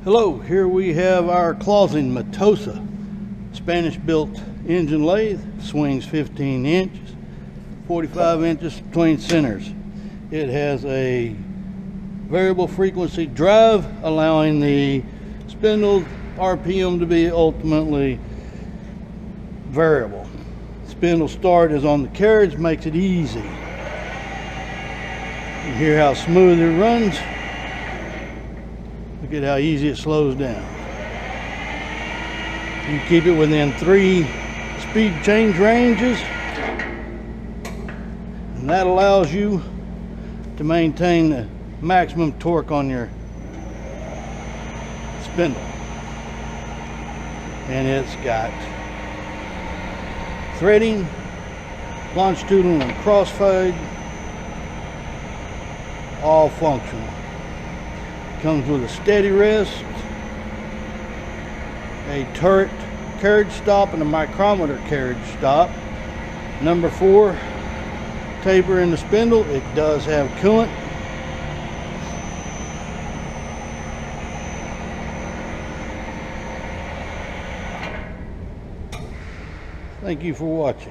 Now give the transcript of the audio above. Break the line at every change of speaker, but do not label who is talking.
Hello, here we have our closing Metosa Spanish built engine lathe. Swings 15 inches, 45 inches between centers. It has a variable frequency drive, allowing the spindle RPM to be ultimately variable. Spindle start is on the carriage, makes it easy. You hear how smooth it runs. Look at how easy it slows down. You keep it within 3 speed change ranges, and that allows you to maintain the maximum torque on your spindle. And it's got threading, longitudinal and crossfade, all functional. Comes with a steady rest, a turret carriage stop, and a micrometer carriage stop. Number 4 taper in the spindle. It does have coolant. Thank you for watching.